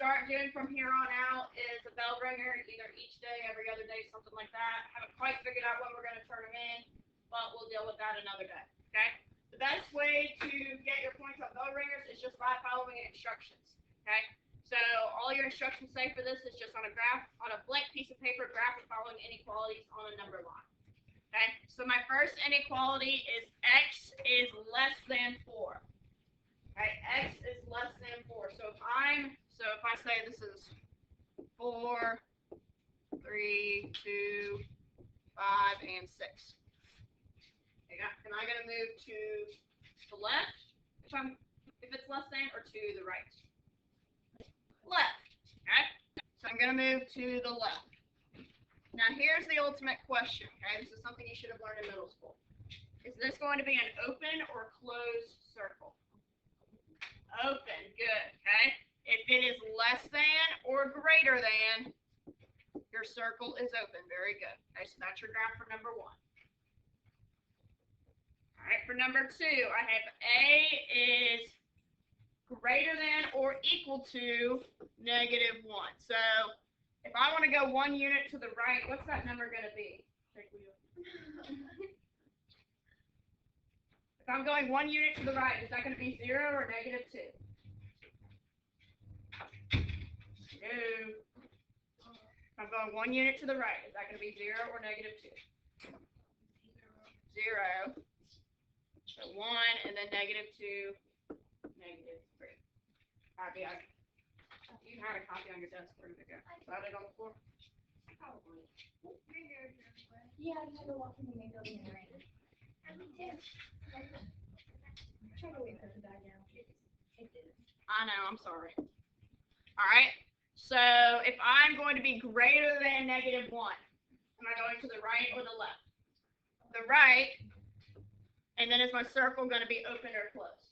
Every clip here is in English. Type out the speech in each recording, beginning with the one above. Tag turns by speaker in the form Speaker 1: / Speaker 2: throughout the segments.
Speaker 1: start doing from here on out is a bell ringer, either each day, every other day, something like that. Haven't quite figured out when we're going to turn them in, but we'll deal with that another day. Okay? The best way to get your points on bell ringers is just by following instructions. Okay? So all your instructions say for this is just on a graph, on a blank piece of paper, graph the following inequalities on a number line. Okay? So my first inequality is x is less than 4. Okay? X is less than 4. So if I say this is 4, 3, 2, 5, and 6. Okay, am I going to move to the left if it's less than, or to the right? Left. Okay? So I'm going to move to the left. Now here's the ultimate question. Okay? This is something you should have learned in middle school. Is this going to be an open or closed circle? Open. Good. Okay? If it is less than or greater than, your circle is open. Very good. Okay, so that's your graph for number 1. All right, for number 2, I have A is greater than or equal to -1. So if I want to go 1 unit to the right, what's that number going to be? If I'm going 1 unit to the right, is that going to be 0 or -2? No. If I'm going 1 unit to the right, is that going to be 0 or -2? 0. So 1, and then -2, -3. Copy. You had a copy on your desk. Where did it go? Got it on the floor?
Speaker 2: Probably. Yeah, I had to walk in the main building in the rain. I did. Try to wait for it to die down. It didn't.
Speaker 1: I know, I'm sorry. Alright, so if I'm going to be greater than -1, am I going to the right or the left? The right, and then is my circle going to be open or closed?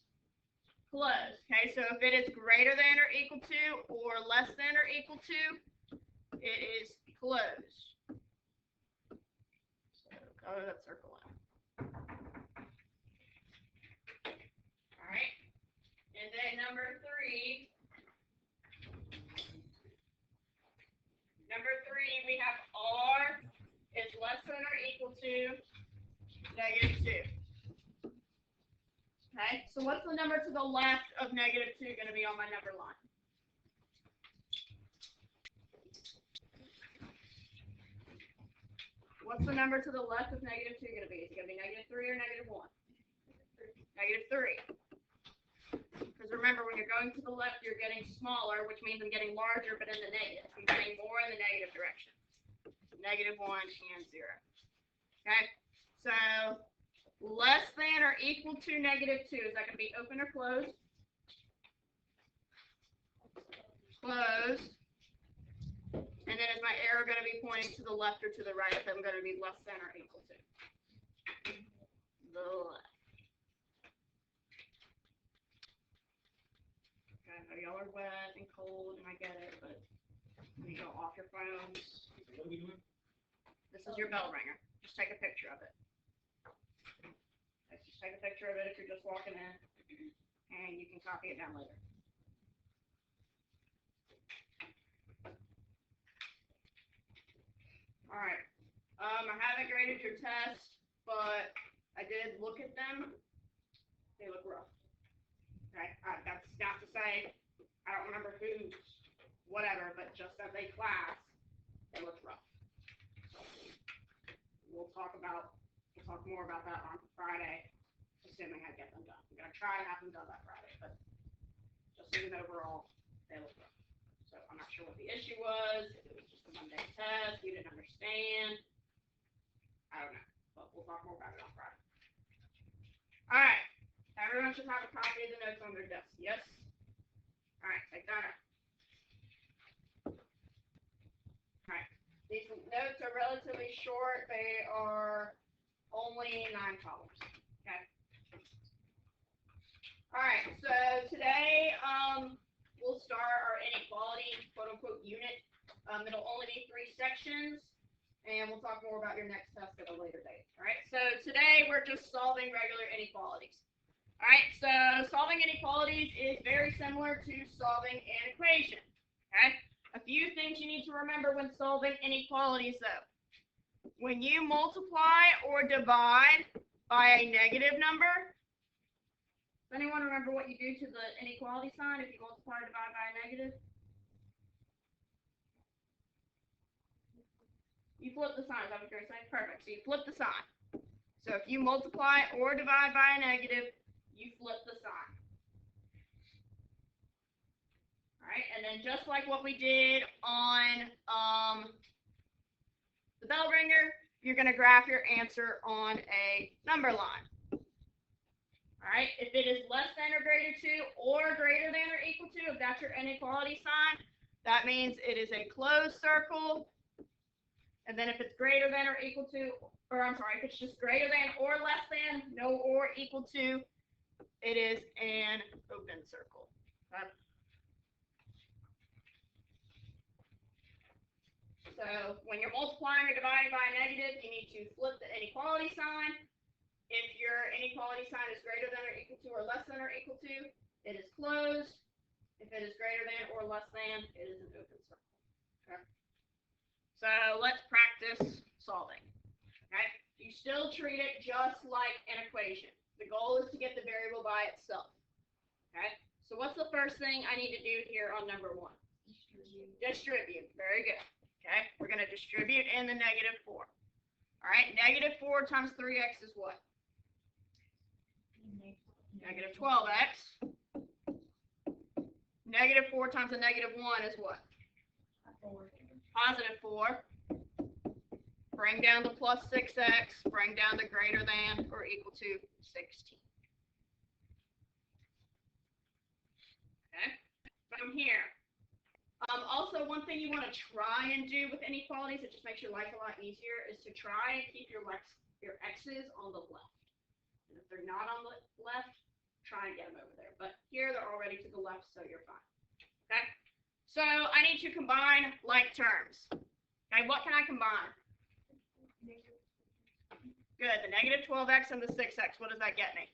Speaker 1: Closed. Okay, so if it is greater than or equal to, or less than or equal to, it is closed. So color that circle in. Alright, and then number 3. Number 3, we have R is less than or equal to -2. Okay, so what's the number to the left of -2 going to be on my number line? What's the number to the left of -2 going to be? Is it going to be -3 or -1? -3. Because remember, when you're going to the left, you're getting smaller, which means I'm getting larger, but in the negative. I'm getting more in the negative direction. -1 and 0. Okay, so less than or equal to -2. Is that going to be open or closed? Closed. And then is my arrow going to be pointing to the left or to the right if I'm going to be less than or equal to? The left. Okay, I know y'all are wet and cold, and I get it, but you go off your phones. This is your bell ringer. Just take a picture of it. Just take a picture of it if you're just walking in, and you can copy it down later. Alright, I haven't graded your test, but I did look at them. They look rough. Okay, that's not to say I don't remember who's whatever, but just as a class, they look rough. So we'll talk more about that on Friday, assuming I get them done. I'm gonna try to have them done by Friday, but just even overall, they look rough. So I'm not sure what the issue was. If it was just a Monday test, you didn't understand. I don't know, but we'll talk more about it on Friday. All right, everyone should have a copy of the notes on their desk. Yes. All right, take that out. All right, these notes are relatively short. They are only 9 columns. Okay. All right, so today we'll start our inequality quote-unquote unit. It'll only be 3 sections, and we'll talk more about your next test at a later date. All right, so today we're just solving regular inequalities. All right, so solving inequalities is very similar to solving an equation. Okay? A few things you need to remember when solving inequalities though. When you multiply or divide by a negative number, does anyone remember what you do to the inequality sign if you multiply or divide by a negative? You flip the sign, is that what you're saying? Perfect. So you flip the sign. So if you multiply or divide by a negative, you flip the sign. Alright, and then just like what we did on the bell ringer, you're going to graph your answer on a number line. Alright, if it is less than or greater to or greater than or equal to, if that's your inequality sign, that means it is a closed circle. And then if it's greater than or equal to, or I'm sorry, if it's just greater than or less than, no or equal to, it is an open circle. Okay? So when you're multiplying or dividing by a negative, you need to flip the inequality sign. If your inequality sign is greater than or equal to or less than or equal to, it is closed. If it is greater than or less than, it is an open circle. Okay? So let's practice solving. Okay? You still treat it just like an equation. The goal is to get the variable by itself. Okay? So what's the first thing I need to do here on number 1? Distribute. Very good. Okay? We're going to distribute in the negative 4. All right? Negative 4 times 3x is what? Negative 12x. Negative 4 times a negative 1 is what? Positive 4. Bring down the plus 6x. Bring down the greater than or equal to 16. Okay? From here. Also, one thing you want to try and do with inequalities, it just makes your life a lot easier, is to try and keep your x's on the left. And if they're not on the left, try and get them over there. But here they're already to the left, so you're fine. Okay? So I need to combine like terms. Okay, what can I combine? Good, the negative 12x and the 6x. What does that get me?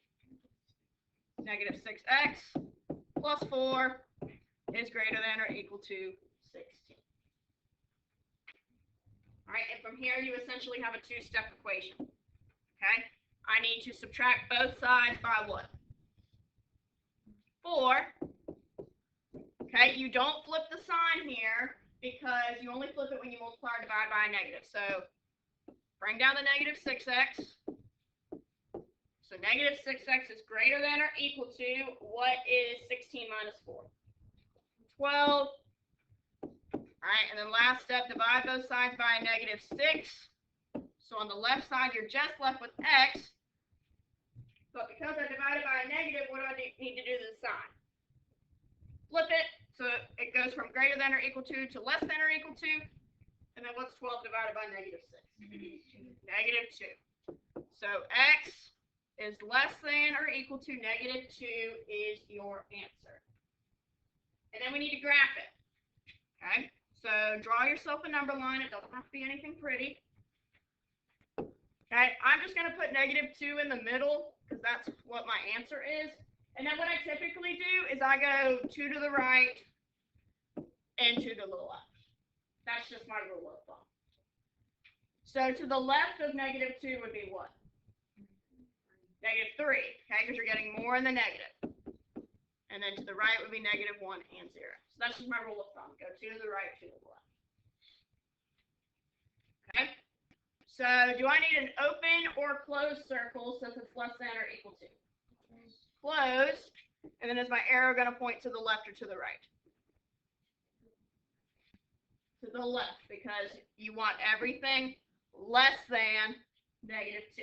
Speaker 1: Negative 6x plus 4 is greater than or equal to 16. All right, and from here you essentially have a two-step equation. Okay, I need to subtract both sides by what? 4. Okay, you don't flip the sign here because you only flip it when you multiply or divide by a negative. So bring down the negative 6x. So negative 6x is greater than or equal to, what is 16 minus 4? 12. All right, and then last step, divide both sides by a negative 6. So on the left side, you're just left with x. But because I divided by a negative, what do I need to do to the sign? Flip it, so it goes from greater than or equal to less than or equal to. And then what's 12 divided by negative 6? Negative 2. So x is less than or equal to negative 2 is your answer. And then we need to graph it. Okay, so draw yourself a number line. It doesn't have to be anything pretty. Okay, I'm just going to put negative 2 in the middle because that's what my answer is. And then what I typically do is I go 2 to the right and 2 to the left. That's just my rule of thumb. So to the left of negative 2 would be what? Negative 3, okay, because you're getting more in the negative. And then to the right would be negative 1 and 0. So that's just my rule of thumb. Go 2 to the right, 2 to the left. Okay? So do I need an open or closed circle since it's less than or equal to? Closed. And then is my arrow going to point to the left or to the right? To the left, because you want everything less than negative 2.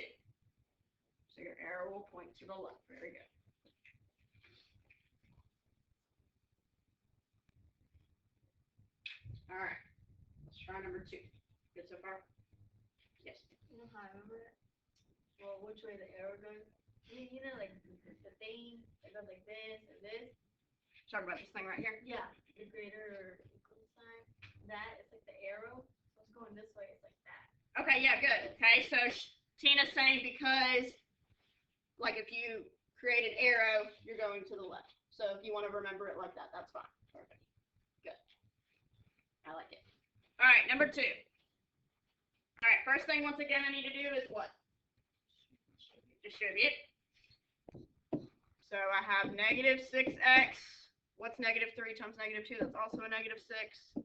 Speaker 1: So your arrow will point to the left. Very good. All right. Let's try number 2. Good so far? Yes.
Speaker 2: You know how I remember it? Well, which way the arrow goes? You know, like the thing that goes like this and this.
Speaker 1: Talk about this thing right here.
Speaker 2: Yeah, the greater or equal sign. That is like the arrow. So it's going this way. It's like that.
Speaker 1: Okay. Yeah. Good. Okay. So Tina's saying because, like, if you create an arrow, you're going to the left. So if you want to remember it like that, that's fine. Perfect. Good. I like it. All right, number 2. All right, first thing once again I need to do is what? Distribute. So I have negative 6x. What's negative 3 times negative 2? That's also a negative 6.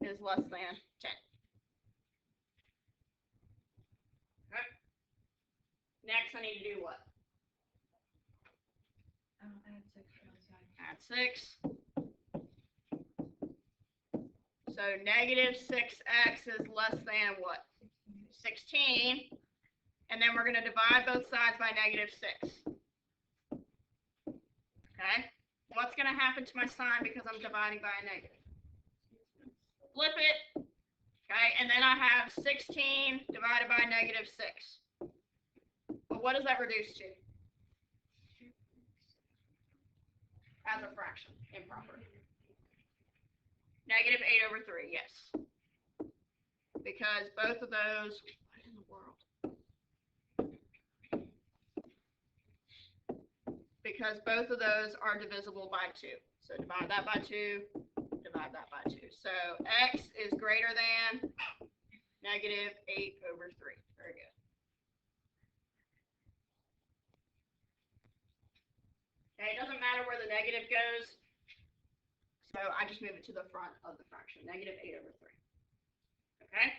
Speaker 1: Is less than 10. Okay. Next I need to do what? Add 6. So negative 6x is less than what? 16. And then we're going to divide both sides by negative 6. Okay? What's going to happen to my sign because I'm dividing by a negative? Flip it. Okay? And then I have 16 divided by negative 6. Well, what does that reduce to? As a fraction, improper. Negative 8 over 3, yes. Because both of those, what in the world? Because both of those are divisible by 2. So divide that by 2, divide that by 2. So x is greater than negative 8 over 3. Very good. Okay, it doesn't matter where the negative goes. So I just move it to the front of the fraction, negative 8 over 3. Okay?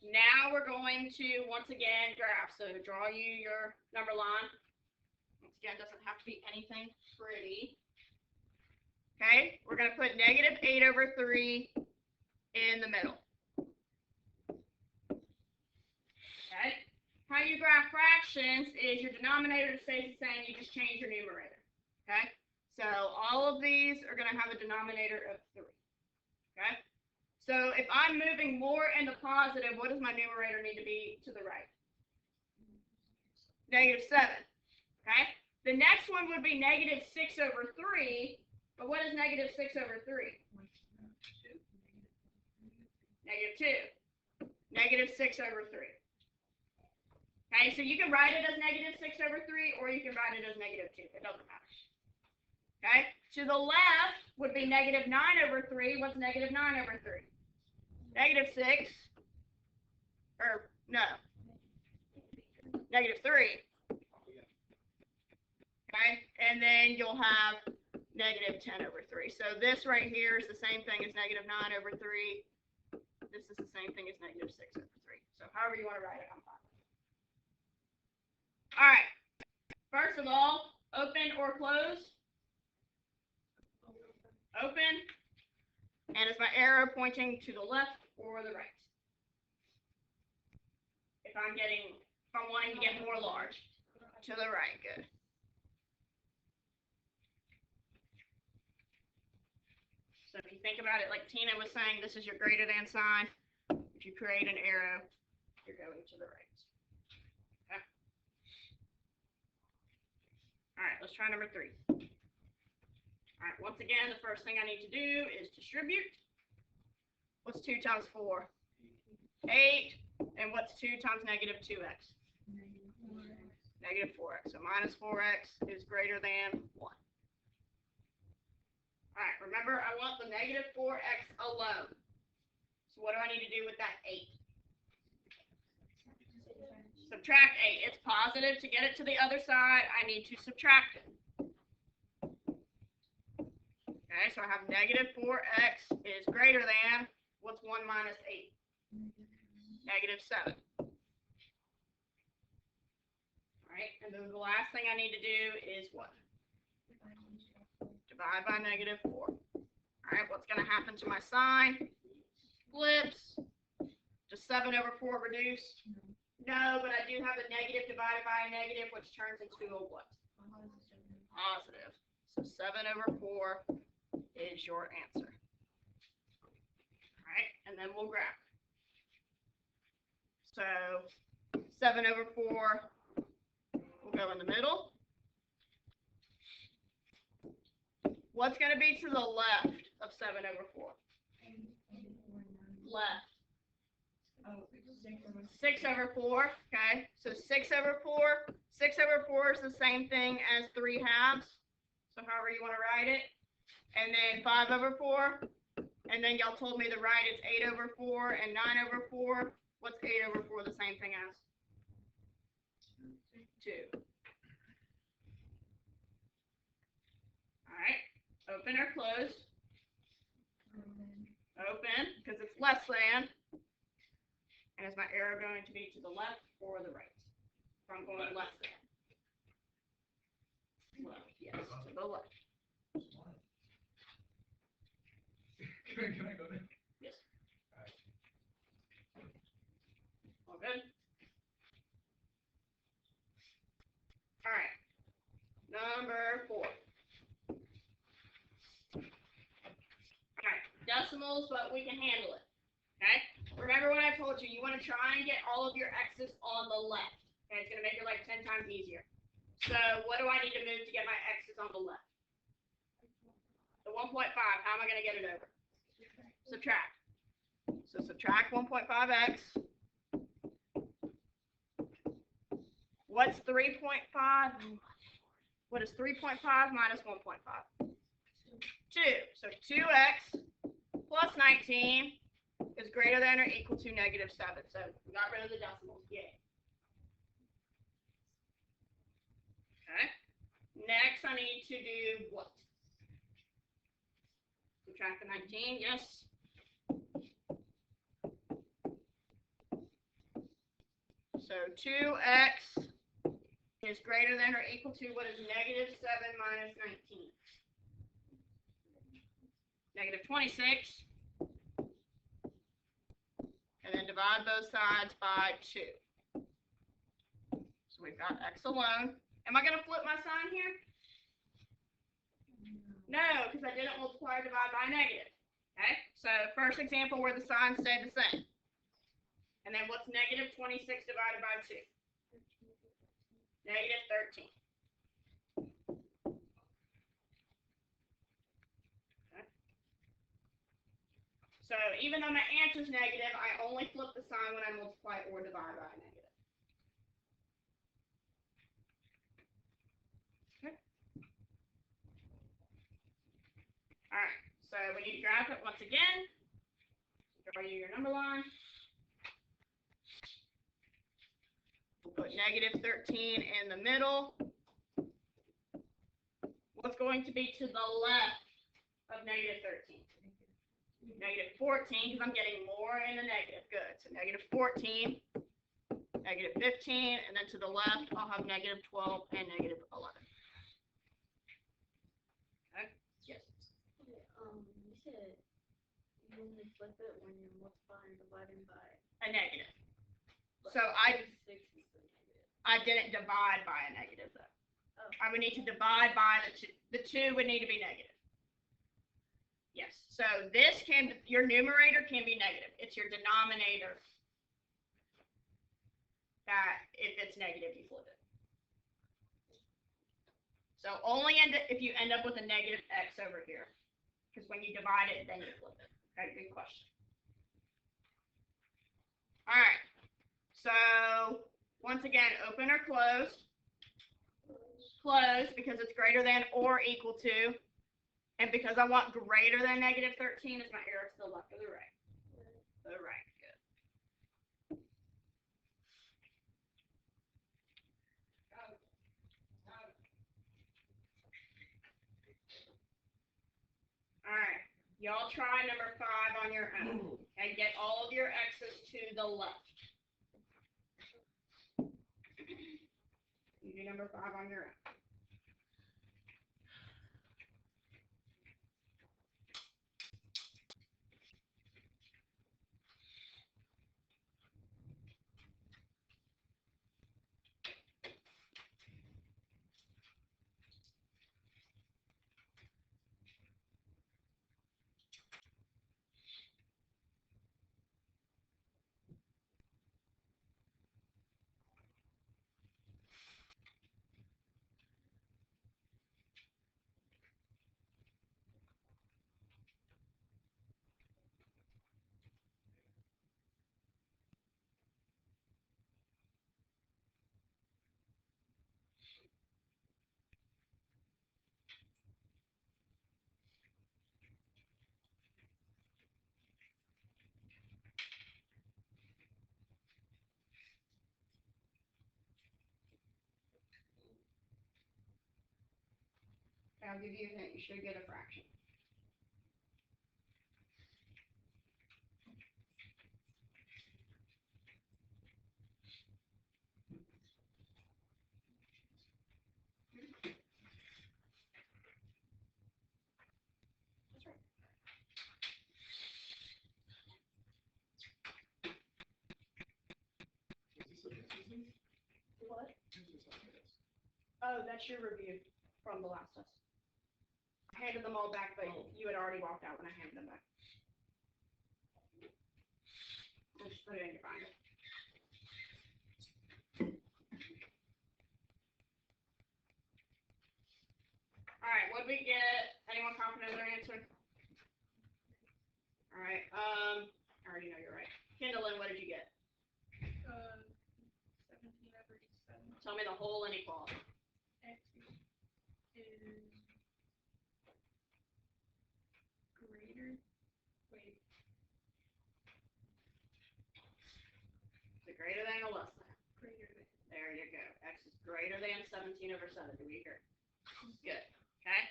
Speaker 1: Now we're going to, once again, graph. So draw you your number line. Once again, it doesn't have to be anything pretty. Okay? We're going to put negative 8 over 3 in the middle. Okay? How you graph fractions is your denominator stays the same, you just change your numerator. Okay? So all of these are going to have a denominator of 3. Okay? So if I'm moving more in the positive, what does my numerator need to be to the right? Negative 7. Okay? The next one would be negative 6 over 3. But what is negative 6 over 3? Negative 2. Negative 6 over 3. Okay, so you can write it as negative 6 over 3, or you can write it as negative 2. It doesn't matter. Okay, to the left would be negative 9 over 3. What's negative 9 over 3? Negative 6. Or, no. Negative 3. Okay, and then you'll have negative 10 over 3. So this right here is the same thing as negative 9 over 3. This is the same thing as negative 6 over 3. So however you want to write it, I'm fine. All right. First of all, open or close? Open. And is my arrow pointing to the left or the right? If I'm wanting to get more large, to the right, good. So if you think about it, like Tina was saying, this is your greater than sign. If you create an arrow, you're going to the right. Okay. All right, let's try number 3. All right, once again, the first thing I need to do is distribute. What's 2 times 4? 8. And what's 2 times negative 2x? Negative 4x. So minus 4x is greater than 1. All right, remember, I want the negative 4x alone. So what do I need to do with that 8? Subtract 8. It's positive. To get it to the other side, I need to subtract it. Okay, so I have negative 4x is greater than, what's 1 minus 8? Negative 7. All right, and then the last thing I need to do is what? Divide by negative 4. All right, what's going to happen to my sign? Flips. Does 7 over 4 reduce? No, but I do have a negative divided by a negative, which turns into a what? Positive. So 7 over 4 is your answer. All right, and then we'll graph. So 7 over 4 will go in the middle. What's going to be to the left of 7 over 4? Left. 6 over 4, okay? So 6 over 4. 6 over 4 is the same thing as 3 halves. So however you want to write it. And then 5 over 4. And then y'all told me the right is 8/4 and 9/4. What's 8/4 the same thing as? 2. Alright, open or closed? Open, because it's less than. And is my arrow going to be to the left or the right? If I'm going less than. Left, yes, to the left.
Speaker 3: Can I go there?
Speaker 1: Yes. All good? Alright. Number 4. Alright, decimals, but we can handle it. Okay? Remember what I told you, you want to try and get all of your x's on the left. Okay, it's going to make your life 10 times easier. So what do I need to move to get my x's on the left? The 1.5, how am I going to get it over? Subtract. So subtract 1.5x. What's 3.5? What is 3.5 minus 1.5? 2. So 2x plus 19 is greater than or equal to -7. So we got rid of the decimals. Yay. Okay. Next, I need to do what? Subtract the 19. Yes. So 2x is greater than or equal to what is -7 minus 19? -26. And then divide both sides by 2. So we've got x alone. Am I going to flip my sign here? No, because I didn't multiply or divide by a negative. Okay, so first example where the signs stay the same. And then what's -26 divided by 2? -13. Okay. So even though my answer is negative, I only flip the sign when I multiply or divide by a negative. Okay. All right, so we need to graph it once again. Draw you your number line. We'll put -13 in the middle. What's going to be to the left of -13? -14, because I'm getting more in the negative. Good. So -14, -15, and then to the left, I'll have -12 and -11. Okay? Yes.
Speaker 2: You said you only flip it when you're multiplying and dividing by.
Speaker 1: A negative. So I didn't divide by a negative though.
Speaker 2: Oh.
Speaker 1: I would need to divide by the 2. The 2 would need to be negative. Yes. So your numerator can be negative. It's your denominator that if it's negative, you flip it. So only if you end up with a -x over here. Because when you divide it, then you flip it. Okay, good question. All right. So once again, open or closed. Closed because it's greater than or equal to. And because I want greater than -13, is my arrow to the left or the right? The right. Good. All right. Y'all try number 5 on your own. And get all of your x's to the left. You do number 5 on your own. I'll give you a hint, you should get a fraction. That's right. What? Oh, that's your review from the last test. I handed them all back, but you had already walked out when I handed them back. I'll just put it in your binder. Alright, what did we get? Anyone confident in their answer? Alright, I already know you're right. Kindlin, what did you get?
Speaker 2: 17/87.
Speaker 1: Tell me the whole inequality.
Speaker 2: X is greater. Wait.
Speaker 1: Is it greater than or less than?
Speaker 2: Greater than.
Speaker 1: There you go. X is greater than 17/7. Do we agree? Good. Okay.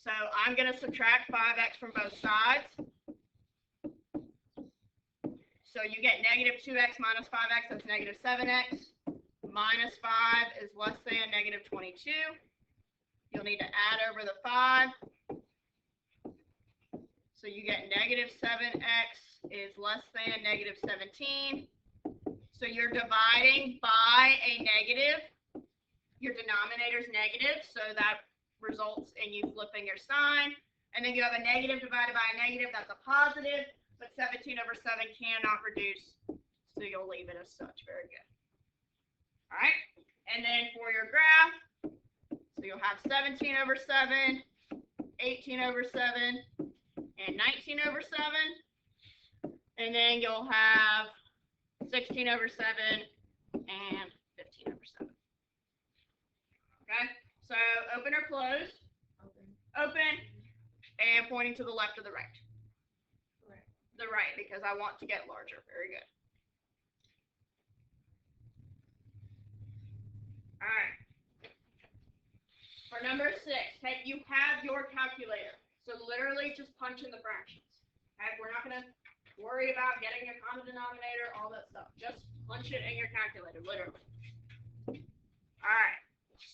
Speaker 1: So I'm going to subtract 5x from both sides. So you get negative 2x minus 5x, that's negative 7x. Minus 5 is less than negative 22. You'll need to add over the 5. So you get negative 7x is less than negative 17. So you're dividing by a negative. Your denominator is negative, so that results in you flipping your sign. And then you have a negative divided by a negative, that's a positive. But 17/7 cannot reduce, so you'll leave it as such. Very good. All right. And then for your graph, so you'll have 17/7, 18/7, and 19/7. And then you'll have 16/7 and 15/7. Okay. So open or close?
Speaker 2: Open.
Speaker 1: Open. And pointing to the left or the right?
Speaker 2: Right.
Speaker 1: The right, because I want to get larger. Very good. All right. For number 6, okay, you have your calculator. So literally just punch in the fractions. Okay, we're not going to worry about getting a common denominator, all that stuff. Just punch it in your calculator, literally. All right.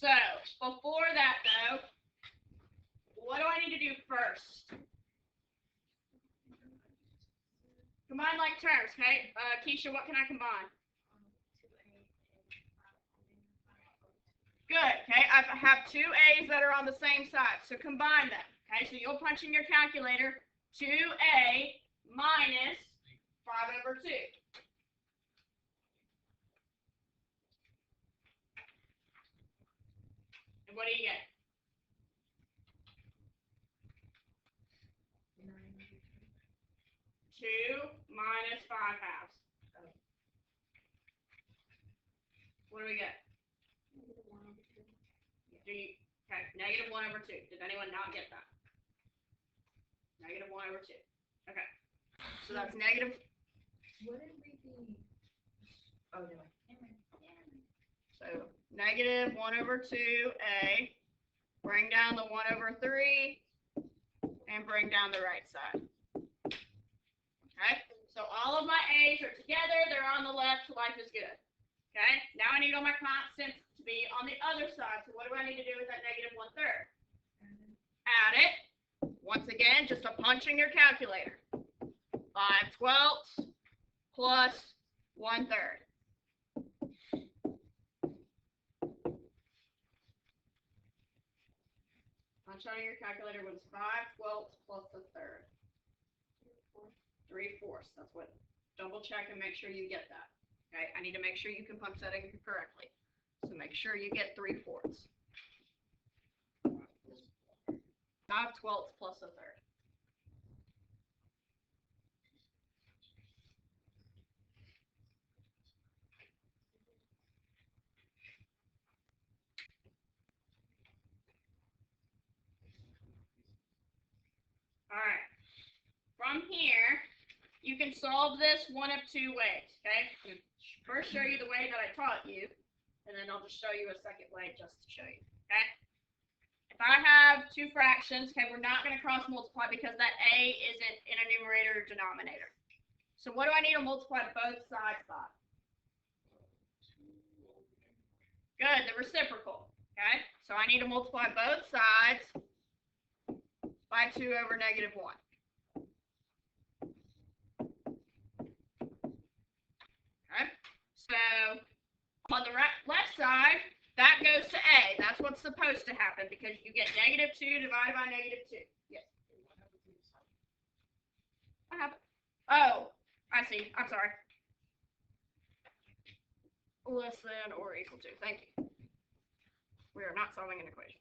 Speaker 1: So before that, though, what do I need to do first? Combine like terms, okay? Keisha, what can I combine?
Speaker 2: 2A and 5.
Speaker 1: Good, okay? I have two A's that are on the same side, so combine them. Okay, so you'll punch in your calculator 2A minus 5/2. And what do you get? 2 minus 5/2. What do we get? Okay, -1/2. Did anyone not get that? -1/2. Okay. So that's negative.
Speaker 2: What did we do? Oh, no.
Speaker 1: So -1/2A. Bring down the 1/3 and bring down the right side. Okay. So all of my A's are together. They're on the left. Life is good. Okay. Now I need all my constants to be on the other side. So what do I need to do with that -1/3? Add it. Once again, just a punch in your calculator. 5/12 plus 1/3. Punch on your calculator was 5/12 plus 1/3. 3/4. That's what. Double check and make sure you get that. Okay. I need to make sure you can punch that in correctly. So make sure you get 3/4. 5/12 plus 1/3. All right. From here, you can solve this one of two ways. Okay. First, show you the way that I taught you, and then I'll just show you a second way just to show you. Okay. If I have 2 two fractions. Okay, we're not going to cross multiply because that a isn't in a numerator or denominator. So what do I need to multiply both sides by? Good, the reciprocal. Okay, so I need to multiply both sides by 2 over negative 1. Okay, so on the left side, that goes to a. That's what's supposed to happen because you get negative 2 divided by negative 2. Yes. What happened? Oh, I see. I'm sorry. Less than or equal to. Thank you. We are not solving an equation.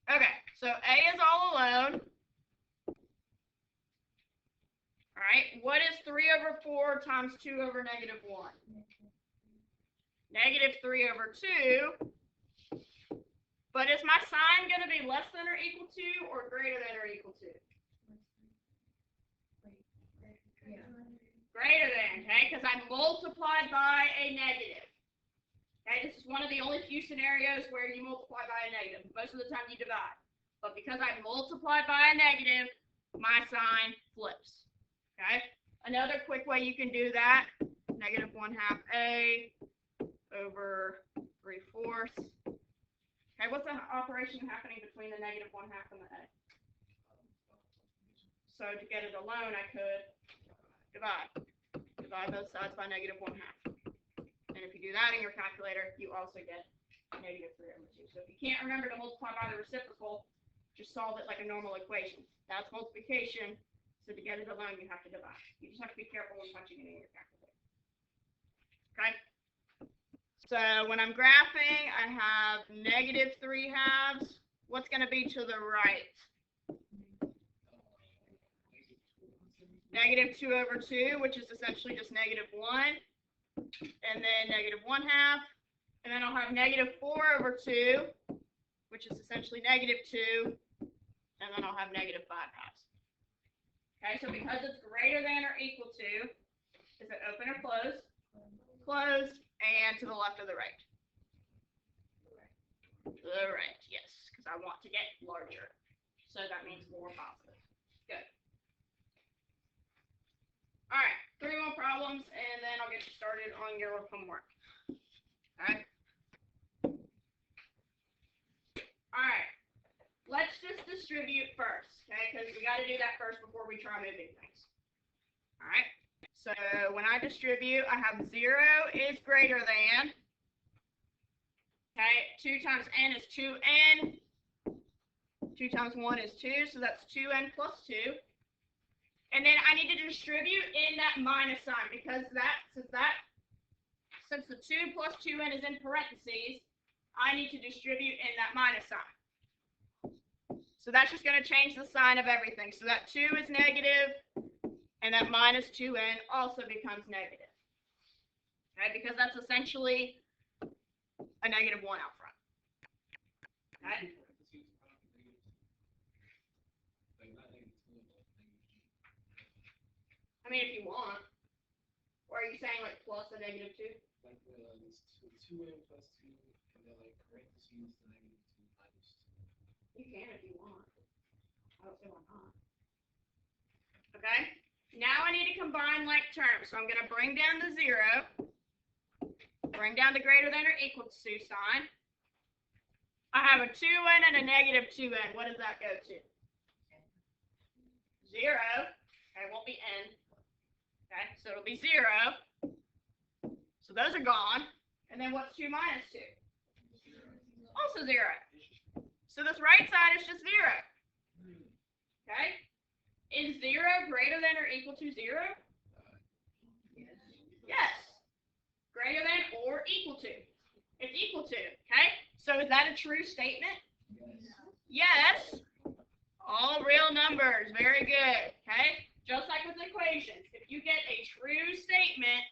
Speaker 1: Okay, so a is all alone. All right, what is 3 over 4 times 2 over negative 1? Negative 3 over 2. But is my sign going to be less than or equal to or greater than or equal to? Greater than, okay, because I multiplied by a negative. Okay, this is one of the only few scenarios where you multiply by a negative. Most of the time you divide. But because I multiplied by a negative, my sign flips. Okay, another quick way you can do that, negative 1/2 a over 3/4. Okay, what's the operation happening between the negative 1/2 and the a? So to get it alone, I could divide both sides by negative 1/2. And if you do that in your calculator, you also get negative 3 over 2. So if you can't remember to multiply by the reciprocal, just solve it like a normal equation. That's multiplication. So to get it alone, you have to divide. You just have to be careful when punching it in your calculator. Okay? So when I'm graphing, I have negative 3/2. What's going to be to the right? Negative 2 over 2, which is essentially just negative 1. And then negative 1/2. And then I'll have negative 4 over 2, which is essentially negative 2. And then I'll have negative 5/2. Okay, so because it's greater than or equal to, is it open or closed? Closed, and to the left or the right? The right, yes, because I want to get larger. So that means more positive. Good. All right, 3 more problems, and then I'll get you started on your homework. All right. All right. Let's just distribute first, okay? Because we got to do that first before we try moving things. All right. So when I distribute, I have 0 is greater than. Okay. 2 times n is 2n. 2 times 1 is 2, so that's 2n plus 2. And then I need to distribute in that minus sign because since the 2 plus 2n is in parentheses, I need to distribute in that minus sign. So that's just going to change the sign of everything. So that 2 is negative, and that minus 2n also becomes negative. Okay, because that's essentially a negative 1 out front. Okay. I mean, if you want. Or are you saying like plus a negative 2?
Speaker 3: Like this 2n plus 2, and then like parentheses the negative 2 minus 2.
Speaker 1: You can if you want. I don't see why not. Okay. Now I need to combine like terms. So I'm going to bring down the 0. Bring down the greater than or equal to sign. I have a 2n and a negative 2n. What does that go to? 0. Okay, it won't be n. Okay, so it'll be 0. So those are gone. And then what's 2 minus 2? Also 0. So this right side is just 0. Okay? Is 0 greater than or equal to 0? Yes. Greater than or equal to. It's equal to. Okay? So is that a true statement? Yes. All real numbers. Very good. Okay? Just like with equations. If you get a true statement,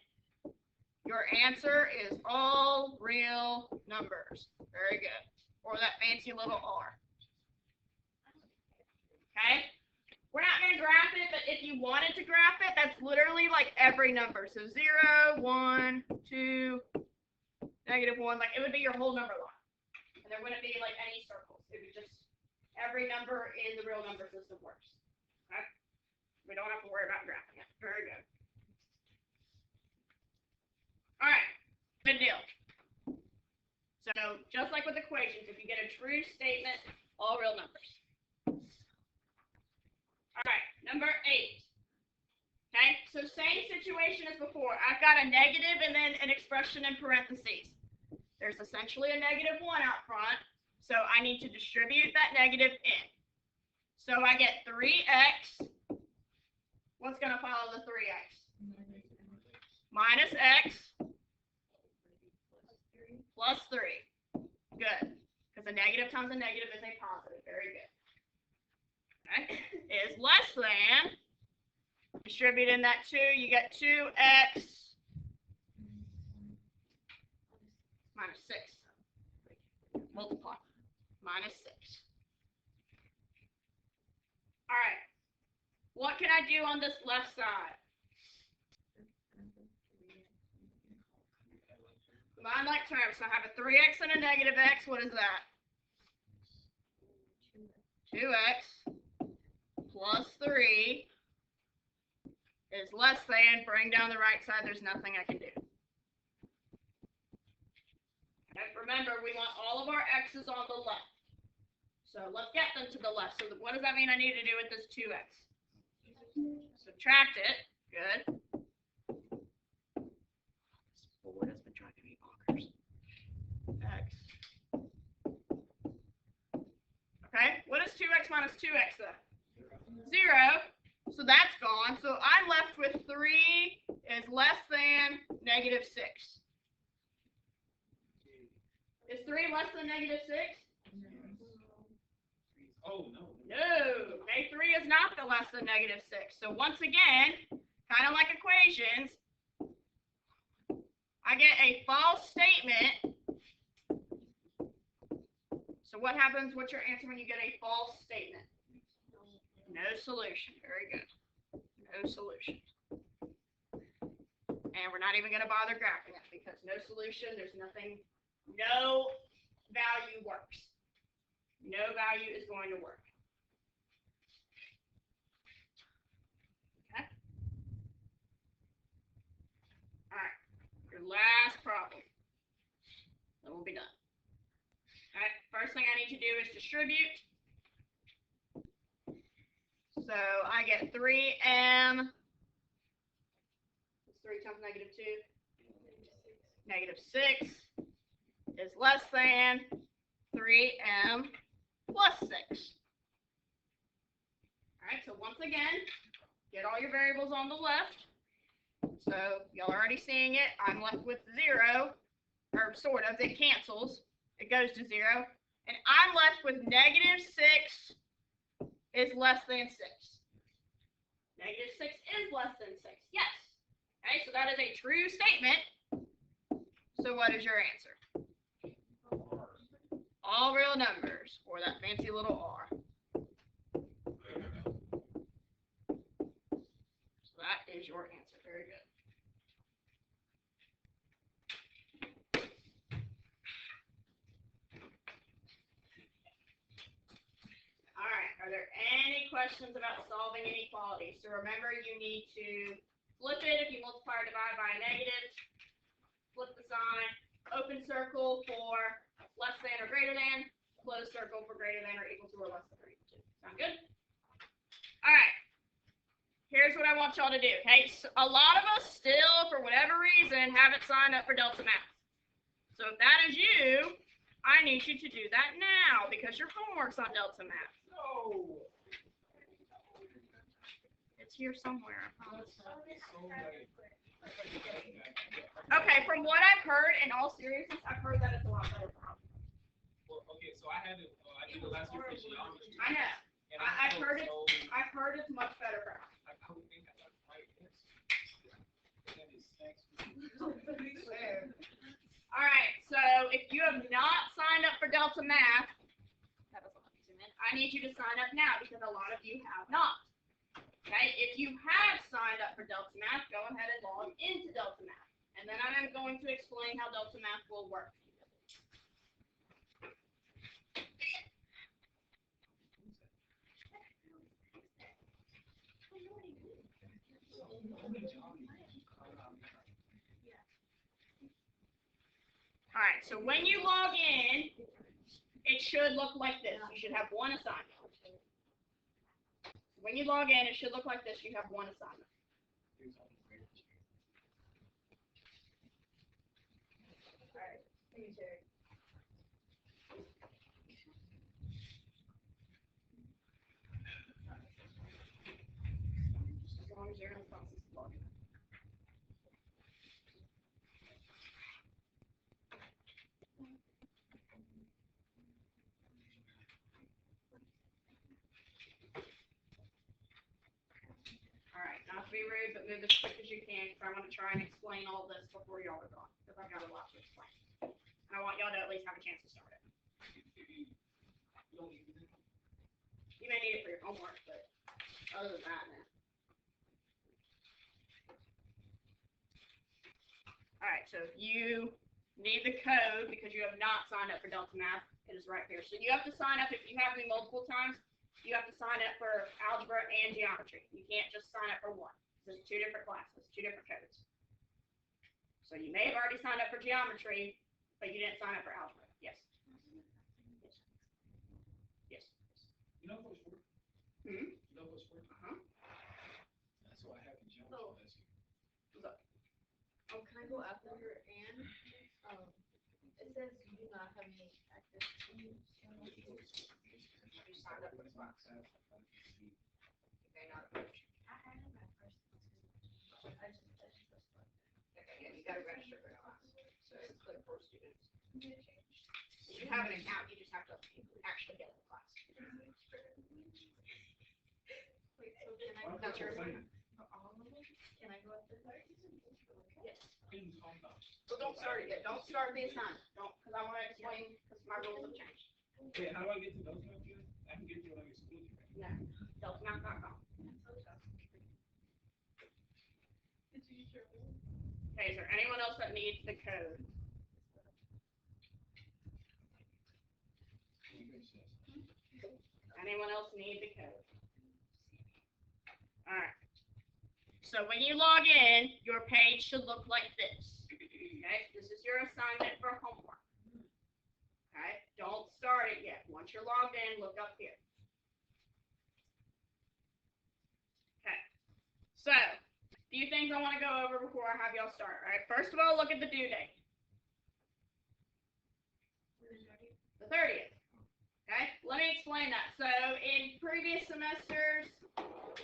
Speaker 1: your answer is all real numbers. Very good. Or that fancy little r. Okay? We're not going to graph it, but if you wanted to graph it, that's literally like every number. So 0, 1, 2, negative 1. Like it would be your whole number line. And there wouldn't be like any circles. It was just every number in the real number system works. Okay? We don't have to worry about graphing it. Very good. All right, good deal. So just like with equations, if you get a true statement, all real numbers. All right, number 8. Okay, so same situation as before. I've got a negative and then an expression in parentheses. There's essentially a -1 out front, so I need to distribute that negative in. So I get 3x. What's going to follow the 3x? Minus x plus 3. Good, because a negative times a negative is a positive. Very good. Okay, is less than. Distribute in that 2, you get 2x minus 6. Multiply. Minus 6. All right. What can I do on this left side? Combine like terms. So I have a 3x and a -x. What is that? 2x plus 3 is less than. Bring down the right side. There's nothing I can do. Okay, remember, we want all of our x's on the left. So let's get them to the left. So what does that mean I need to do with this 2x? Subtract it. Good. This board has been driving me bonkers. X. Okay, what is 2x minus 2x then? 0. So that's gone. So I'm left with 3 is less than -6. Is 3 less than -6?
Speaker 3: Oh, no.
Speaker 1: No. Okay, 3 is not the less than -6. So once again, kind of like equations, I get a false statement. So what happens? What's your answer when you get a false statement? No solution. Very good. No solution. And we're not even going to bother graphing it because no solution, there's nothing, no value works. No value is going to work. Okay? All right. Your last problem. Then we'll be done. All right. First thing I need to do is distribute. So I get 3m. What's 3 times -2? -6 is less than 3m plus 6. All right, so once again, get all your variables on the left. So y'all are already seeing it. I'm left with 0, or sort of. It cancels. It goes to 0. And I'm left with -6 is less than 6. -6 is less than 6. Yes. Okay, so that is a true statement. So what is your answer? All real numbers, or that fancy little r. So that is your answer. Very good. All right, are there any questions about solving inequalities? So remember, you need to flip it if you multiply or divide by a negative. Flip the sign. Open circle for less than or greater than. Closed circle for greater than or equal to or less than or equal to. Sound good? All right. Here's what I want y'all to do. Okay, so a lot of us still, for whatever reason, haven't signed up for Delta Math. So if that is you, I need you to do that now because your homework's on Delta Math.
Speaker 3: No.
Speaker 1: It's here somewhere, I promise. Okay, from what I've heard, in all seriousness, I've heard that it's a lot better problem.
Speaker 3: Well, okay, so I did the last year physiology.
Speaker 1: I know.
Speaker 3: And
Speaker 1: I've heard it.
Speaker 3: so,
Speaker 1: I've heard it's much better problem.
Speaker 3: I would think that's right. That is next.
Speaker 1: All right, so if you have not signed up for Delta Math, I need you to sign up now because a lot of you have not. Okay, if you have signed up for Delta Math, go ahead and log into Delta Math. And then I'm going to explain how Delta Math will work. so when you log in, it should look like this. You should have one assignment. When you log in, it should look like this. You have one assignment.
Speaker 2: Alright, thank you, Terry.
Speaker 1: As long as you're in the process of logging in. Alright, not to be rude, but move as quick as you can, because I want to try and explain all this before y'all are gone, because I've got a lot to explain. And I want y'all to at least have a chance to start it. You may need it for your homework, but other than that, no. Alright, so if you need the code because you have not signed up for Delta Math, it is right here. So you have to sign up, if you have me multiple times, you have to sign up for algebra and geometry. You can't just sign up for one. There's two different classes, two different codes. So you may have already signed up for geometry, but you didn't sign up for algebra. Yes. Yes.
Speaker 3: You know what's for?
Speaker 1: Hmm?
Speaker 3: You know what's for?
Speaker 1: Uh-huh.
Speaker 3: That's what I have in geometry last year.
Speaker 1: What's up?
Speaker 2: Can I go after her and, it says you do not have any active teams.
Speaker 1: You signed up for the class. Okay, not a coach.
Speaker 2: I had my first. I just
Speaker 1: Okay, yeah, you gotta register for the class. So it's like for students. If you have an account, you just have to actually get in the class.
Speaker 2: Wait, so can I go
Speaker 1: That's your
Speaker 2: after
Speaker 1: assignment.
Speaker 2: all of them? Can I go after her?
Speaker 1: Yes. Well, don't start it yet. Don't start the assignment. Don't, because I want to explain, because my rules have changed.
Speaker 3: Okay, how do I get to those ones again? I can get to when I'm in school.
Speaker 1: No, deltamath.com. Okay, is there anyone else that needs the code? Anyone else need the code? Alright. So when you log in, your page should look like this. Okay, this is your assignment for homework. Okay, don't start it yet. Once you're logged in, look up here. Okay, so a few things I want to go over before I have y'all start. All right, first of all, look at the due date. The 30th. Okay, let me explain that. So in previous semesters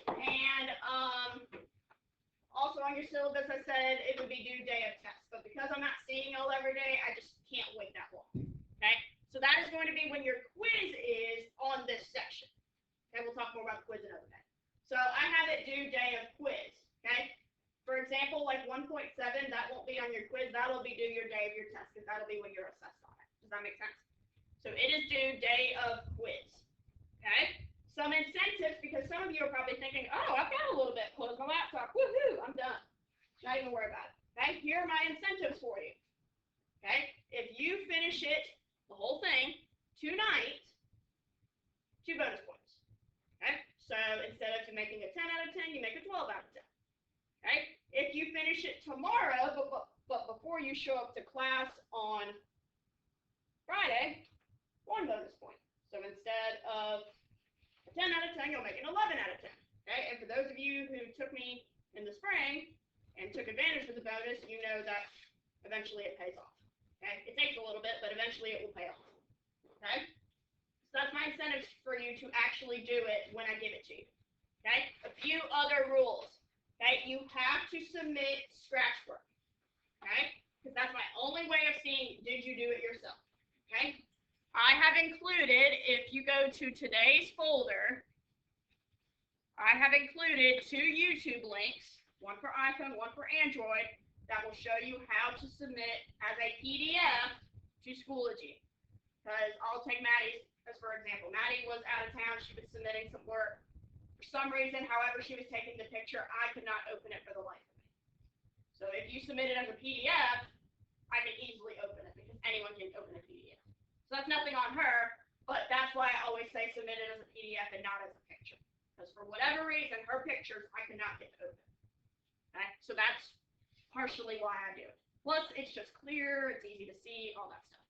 Speaker 1: and also on your syllabus, I said it would be due day of test, but because I'm not seeing y'all every day, I just can't wait that long. Okay, so that is going to be when your quiz is on this section. Okay, we'll talk more about the quiz another day. So I have it due day of quiz. Okay, for example, like 1.7, that won't be on your quiz. That'll be due your day of your test, because that'll be when you're assessed on it. Does that make sense? So it is due day of quiz. Okay? Some incentives, because some of you are probably thinking, oh, I've got a little bit, close my laptop, woohoo, I'm done. Not even worry about it. Okay? Here are my incentives for you. Okay? If you finish it, the whole thing, tonight, 2 bonus points. Okay? So instead of making a 10 out of 10, you make a 12 out of 10. Okay? If you finish it tomorrow, but before you show up to class on Friday, 1 bonus point. So instead of a 10 out of 10, you'll make an 11 out of 10. Okay, and for those of you who took me in the spring and took advantage of the bonus, you know that eventually it pays off. Okay, it takes a little bit, but eventually it will pay off. Okay, so that's my incentive for you to actually do it when I give it to you. Okay, a few other rules. Okay, you have to submit scratch work. Okay, because that's my only way of seeing did you do it yourself. Okay. I have included, if you go to today's folder, I have included 2 YouTube links, one for iPhone, one for Android, that will show you how to submit as a PDF to Schoology. Because I'll take Maddie's as for example. Maddie was out of town, she was submitting some work. For some reason, however she was taking the picture, I could not open it for the life of me. So if you submit it as a PDF, I can easily open it, because anyone can open a PDF. So that's nothing on her, but that's why I always say submit it as a PDF and not as a picture. Because for whatever reason, her pictures I cannot get open. Okay? So that's partially why I do it. Plus, it's just clear, it's easy to see, all that stuff.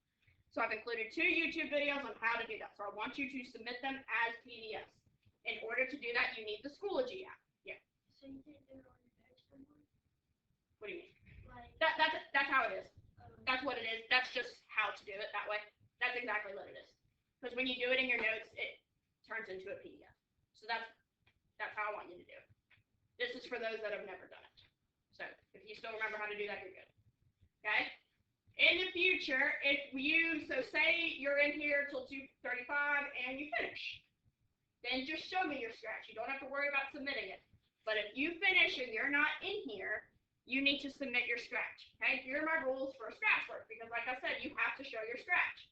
Speaker 1: So I've included 2 YouTube videos on how to do that. So I want you to submit them as PDFs. In order to do that, you need the Schoology app. Yeah.
Speaker 2: So you can't do it on your extra one?
Speaker 1: What do you mean?
Speaker 2: Like,
Speaker 1: That's how it is.
Speaker 2: um,
Speaker 1: That's what it is. That's just how to do it that way. That's exactly what it is. Because when you do it in your notes, it turns into a PDF. So that's how I want you to do it. This is for those that have never done it. So if you still remember how to do that, you're good. Okay? In the future, say you're in here till 2:35 and you finish, then just show me your scratch. You don't have to worry about submitting it. But if you finish and you're not in here, you need to submit your scratch. Okay? Here are my rules for scratch work, because like I said, you have to show your scratch.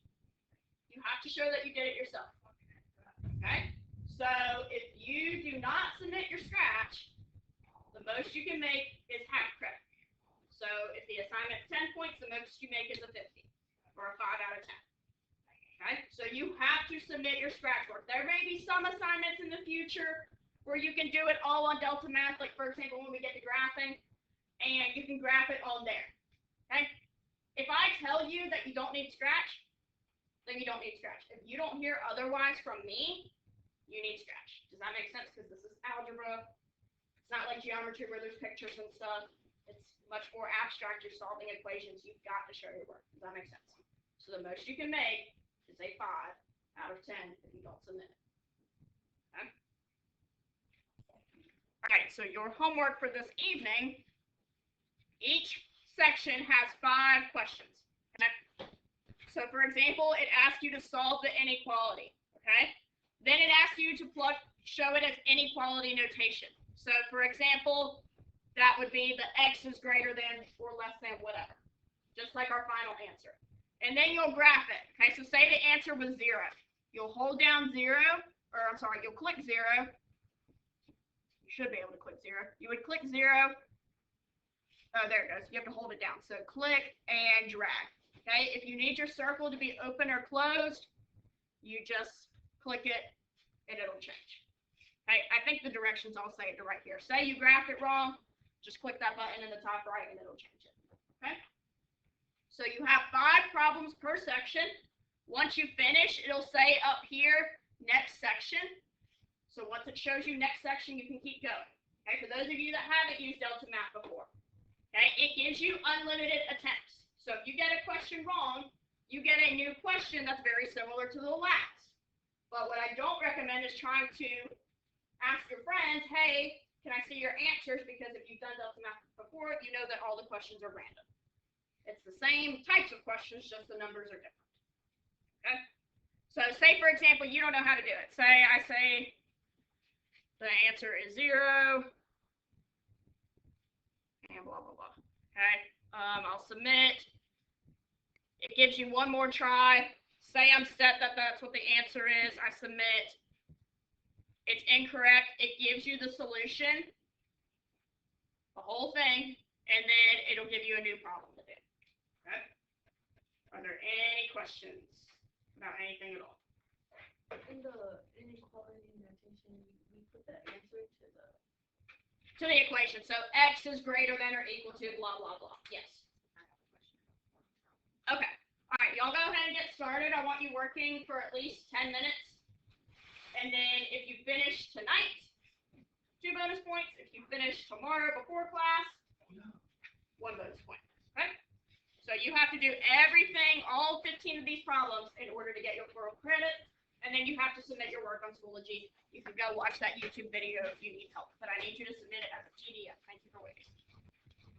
Speaker 1: You have to show that you did it yourself. Okay? So if you do not submit your scratch, the most you can make is half credit. So if the assignment's 10 points, the most you make is a 50 or a 5 out of 10. Okay? So you have to submit your scratch work. There may be some assignments in the future where you can do it all on Delta Math, like for example when we get to graphing, and you can graph it on there. Okay? If I tell you that you don't need scratch, then you don't need scratch. If you don't hear otherwise from me, you need scratch. Does that make sense? Because this is algebra. It's not like geometry where there's pictures and stuff. It's much more abstract. You're solving equations. You've got to show your work. Does that make sense? So the most you can make is a 5 out of 10 if you don't submit it. Okay? All right, so your homework for this evening, each section has 5 questions. Okay? So for example, it asks you to solve the inequality. Okay? Then it asks you to show it as inequality notation. So for example, that would be the x is greater than or less than whatever, just like our final answer. And then you'll graph it. Okay, so say the answer was 0. You'll hold down 0, or I'm sorry, you'll click 0. You should be able to click 0. You would click 0. Oh, there it goes. You have to hold it down. So click and drag. Okay, if you need your circle to be open or closed, you just click it and it'll change. Okay, I think the directions all say it right here. Say you graphed it wrong, just click that button in the top right and it'll change it. Okay, so you have 5 problems per section. Once you finish, it'll say up here, next section. So once it shows you next section, you can keep going. Okay, for those of you that haven't used Delta Math before, okay, it gives you unlimited attempts. So if you get a question wrong, you get a new question that's very similar to the last. But what I don't recommend is trying to ask your friends, hey, can I see your answers? Because if you've done Delta Math before, you know that all the questions are random. It's the same types of questions, just the numbers are different. Okay? So say, for example, you don't know how to do it. I say the answer is 0, and blah, blah, blah. Okay? I'll submit. It gives you one more try. Say I'm set that that's what the answer is. I submit. It's incorrect. It gives you the solution, the whole thing, and then it'll give you a new problem to do. Okay? Are there any questions about anything at all?
Speaker 2: in the inequality notation, we put the answer
Speaker 1: To the equation. So x is greater than or equal to blah, blah, blah. Yes. Okay. All right, y'all go ahead and get started. I want you working for at least 10 minutes. And then if you finish tonight, 2 bonus points. If you finish tomorrow before class, 1 bonus point. Okay? So you have to do everything, all 15 of these problems, in order to get your world credit. And then you have to submit your work on Schoology. You can go watch that YouTube video if you need help. But I need you to submit it as a PDF. Thank you for waiting.